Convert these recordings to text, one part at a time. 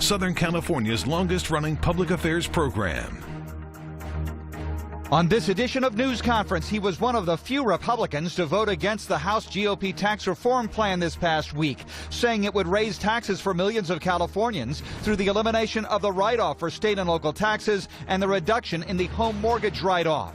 Southern California's longest-running public affairs program. On this edition of News Conference, he was one of the few Republicans to vote against the House GOP tax reform plan this past week, saying it would raise taxes for millions of Californians through the elimination of the write-off for state and local taxes and the reduction in the home mortgage write-off.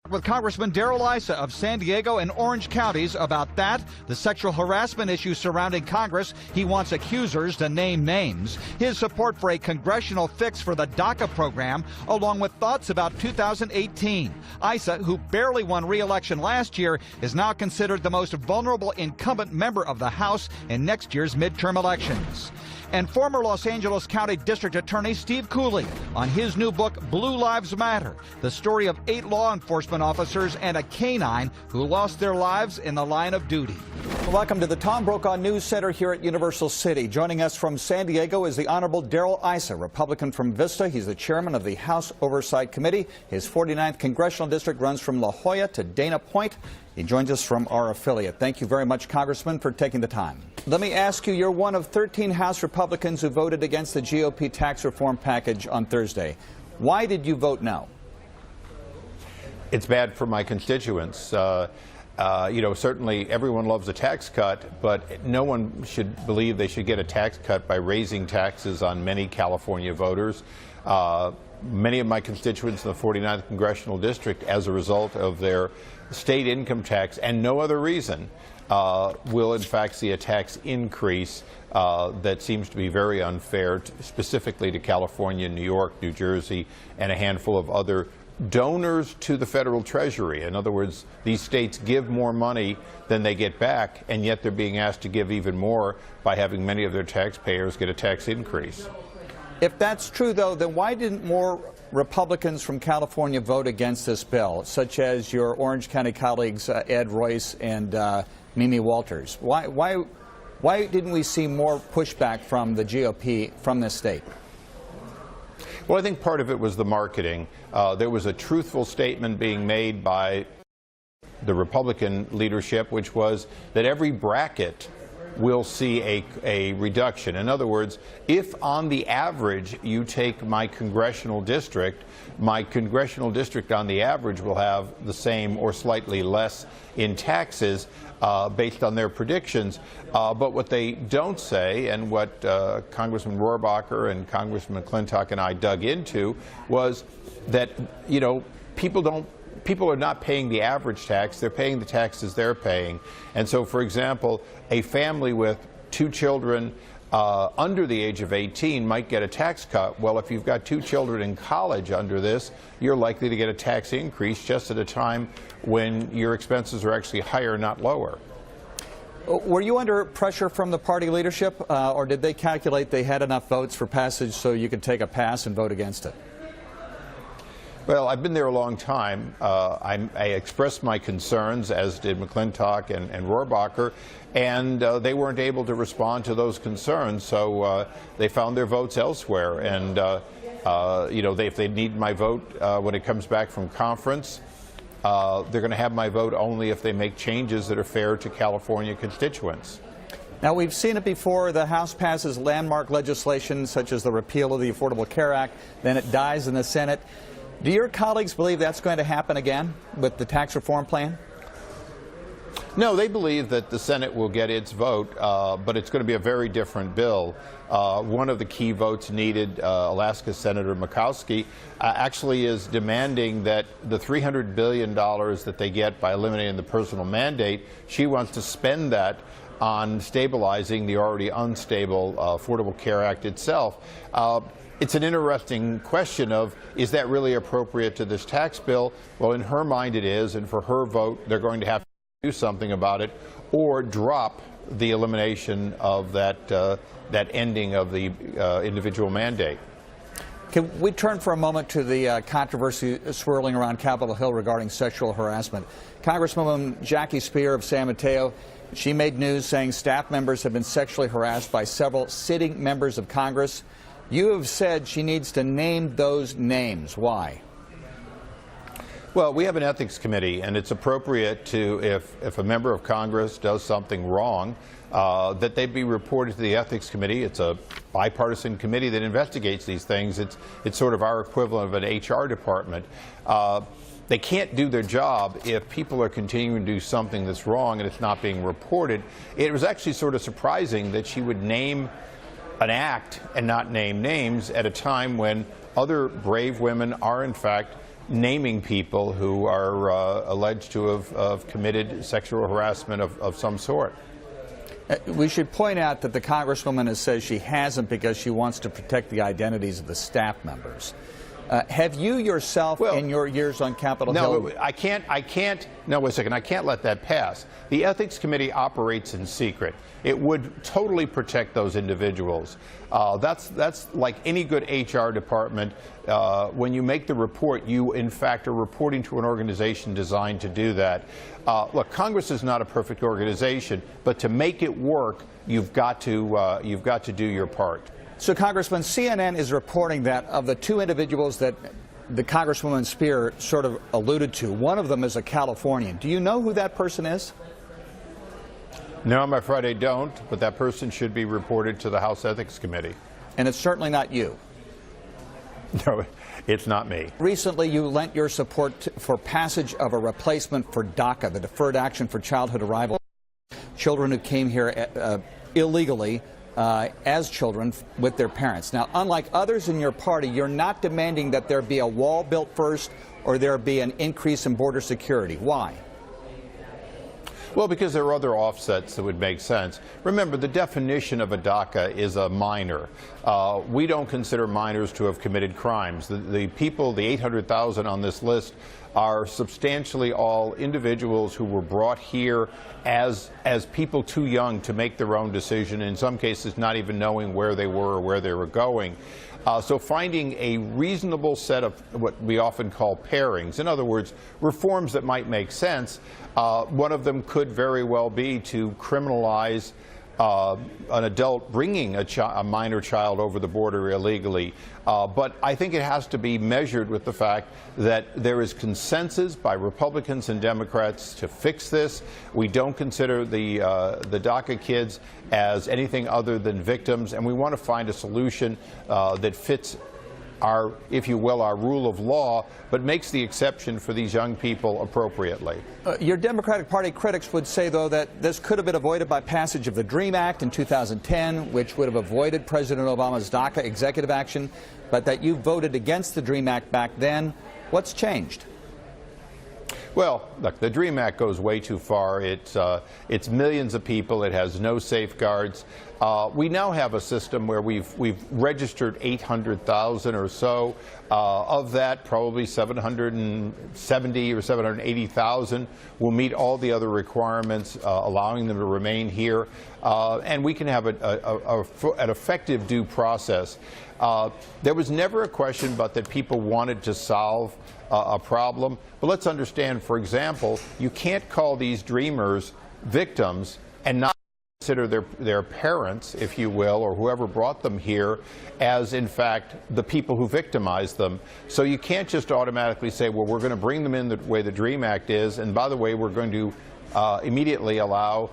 With Congressman Darrell Issa of San Diego and Orange counties about that, the sexual harassment issues surrounding Congress. He wants accusers to name names, his support for a congressional fix for the DACA program, along with thoughts about 2018. Issa, who barely won re-election last year, is now considered the most vulnerable incumbent member of the House in next year's midterm elections. And former Los Angeles County District Attorney Steve Cooley on his new book, Blue Lives Matter, the story of 8 law enforcement officers and a canine who lost their lives in the line of duty. Welcome to the Tom Brokaw News Center here at Universal City. Joining us from San Diego is the Honorable Darrell Issa, Republican from Vista. He's the chairman of the House Oversight Committee. His 49th congressional district runs from La Jolla to Dana Point. He joins us from our affiliate. Thank you very much, Congressman, for taking the time. Let me ask you, you're one of 13 House Republicans who voted against the GOP tax reform package on Thursday. Why did you vote no? It's bad for my constituents. Certainly everyone loves a tax cut, but no one should believe they should get a tax cut by raising taxes on many California voters. Many of my constituents in the 49th Congressional District, as a result of their state income tax and no other reason, will in fact see a tax increase that seems to be very unfair, specifically to California, New York, New Jersey, and a handful of other donors to the federal treasury. In other words, these states give more money than they get back, and yet they're being asked to give even more by having many of their taxpayers get a tax increase. If that's true, though, then why didn't more Republicans from California vote against this bill, such as your Orange County colleagues Ed Royce and Mimi Walters? Why didn't we see more pushback from the GOP from this state? Well, I think part of it was the marketing. There was a truthful statement being made by the Republican leadership, which was that every bracket will see a reduction. In other words, if on the average you take my congressional district on the average will have the same or slightly less in taxes based on their predictions. But what they don't say, and what Congressman Rohrabacher and Congressman McClintock and I dug into, was that, people are not paying the average tax, they're paying the taxes they're paying. And so, for example, a family with 2 children under the age of 18 might get a tax cut. Well, if you've got 2 children in college under this, you're likely to get a tax increase just at a time when your expenses are actually higher, not lower. Were you under pressure from the party leadership, or did they calculate they had enough votes for passage so you could take a pass and vote against it? Well, I've been there a long time. I expressed my concerns, as did McClintock and Rohrabacher, and they weren't able to respond to those concerns, so they found their votes elsewhere. And, if they need my vote when it comes back from conference, they're going to have my vote only if they make changes that are fair to California constituents. Now, we've seen it before. The House passes landmark legislation such as the repeal of the Affordable Care Act, then it dies in the Senate. Do your colleagues believe that's going to happen again with the tax reform plan? No, they believe that the Senate will get its vote, but it's going to be a very different bill. One of the key votes needed, Alaska Senator Murkowski, actually is demanding that the $300 billion that they get by eliminating the personal mandate, she wants to spend that on stabilizing the already unstable Affordable Care Act itself. It's an interesting question of, is that really appropriate to this tax bill? Well, in her mind it is, and for her vote, they're going to have to do something about it or drop the elimination of that ending of the individual mandate. Can we turn for a moment to the controversy swirling around Capitol Hill regarding sexual harassment? Congresswoman Jackie Spear of San Mateo, she made news saying staff members have been sexually harassed by several sitting members of Congress. You have said she needs to name those names. Why? Well, we have an ethics committee, and it's appropriate to, if a member of Congress does something wrong, that they be reported to the ethics committee. It's a bipartisan committee that investigates these things. It's sort of our equivalent of an HR department. They can't do their job if people are continuing to do something that's wrong and it's not being reported. It was actually sort of surprising that she would name an act and not name names at a time when other brave women are, in fact, naming people who are alleged to have committed sexual harassment of some sort. We should point out that the Congresswoman has said she hasn't because she wants to protect the identities of the staff members. Have you yourself, in your years on Capitol Hill? No, I can't. No, wait a second. I can't let that pass. The Ethics Committee operates in secret. It would totally protect those individuals. That's like any good HR department. When you make the report, you in fact are reporting to an organization designed to do that. Look, Congress is not a perfect organization, but to make it work, you've got to do your part. So, Congressman, CNN is reporting that of the two individuals that the Congresswoman Spear sort of alluded to, one of them is a Californian. Do you know who that person is? No, I'm afraid I don't, but that person should be reported to the House Ethics Committee. And it's certainly not you. No, it's not me. Recently, you lent your support for passage of a replacement for DACA, the Deferred Action for Childhood Arrival. Children who came here illegally as children with their parents. Now, unlike others in your party, you're not demanding that there be a wall built first or there be an increase in border security. Why? Well, because there are other offsets that would make sense. Remember, the definition of a DACA is a minor. We don't consider minors to have committed crimes. The people, the 800,000 on this list, are substantially all individuals who were brought here as people too young to make their own decision, in some cases not even knowing where they were or where they were going. So finding a reasonable set of what we often call pairings, in other words, reforms that might make sense, one of them could very well be to criminalize an adult bringing a minor child over the border illegally. But I think it has to be measured with the fact that there is consensus by Republicans and Democrats to fix this. We don't consider the DACA kids as anything other than victims, and we want to find a solution that fits our, if you will, our rule of law, but makes the exception for these young people appropriately. Your Democratic Party critics would say, though, that this could have been avoided by passage of the DREAM Act in 2010, which would have avoided President Obama's DACA executive action, but that you voted against the DREAM Act back then. What's changed? Well, look, the DREAM Act goes way too far. It's millions of people. It has no safeguards. We now have a system where we've registered 800,000 or so. Of that, probably 770 or 780,000 will meet all the other requirements, allowing them to remain here. And we can have an effective due process. There was never a question but that people wanted to solve a problem. But let's understand, for example, you can't call these dreamers victims and not consider their parents, if you will, or whoever brought them here as, in fact, the people who victimized them. So you can't just automatically say, well, we're going to bring them in the way the DREAM Act is, and by the way, we're going to immediately allow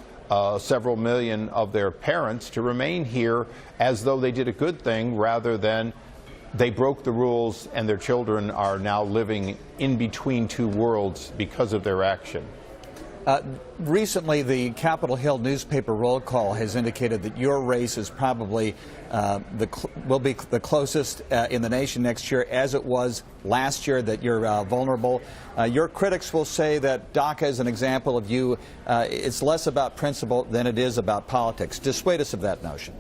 several million of their parents to remain here as though they did a good thing, rather than they broke the rules and their children are now living in between two worlds because of their action. Recently, the Capitol Hill newspaper roll call has indicated that your race is probably will be the closest in the nation next year, as it was last year, that you're vulnerable. Your critics will say that DACA is an example of you. It's less about principle than it is about politics. Dissuade us of that notion.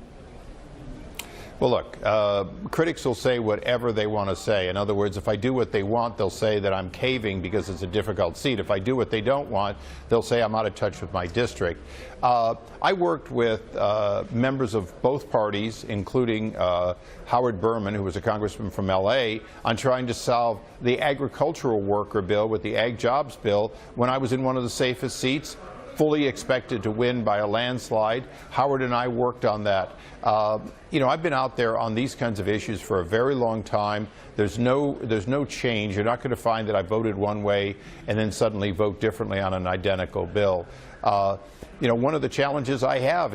Well, look, critics will say whatever they want to say. In other words, if I do what they want, they'll say that I'm caving because it's a difficult seat. If I do what they don't want, they'll say I'm out of touch with my district. I worked with members of both parties, including Howard Berman, who was a congressman from L.A., on trying to solve the agricultural worker bill with the Ag Jobs bill when I was in one of the safest seats, fully expected to win by a landslide. Howard and I worked on that. You know, I've been out there on these kinds of issues for a very long time. There's no change. You're not going to find that I voted one way and then suddenly vote differently on an identical bill. You know, one of the challenges I have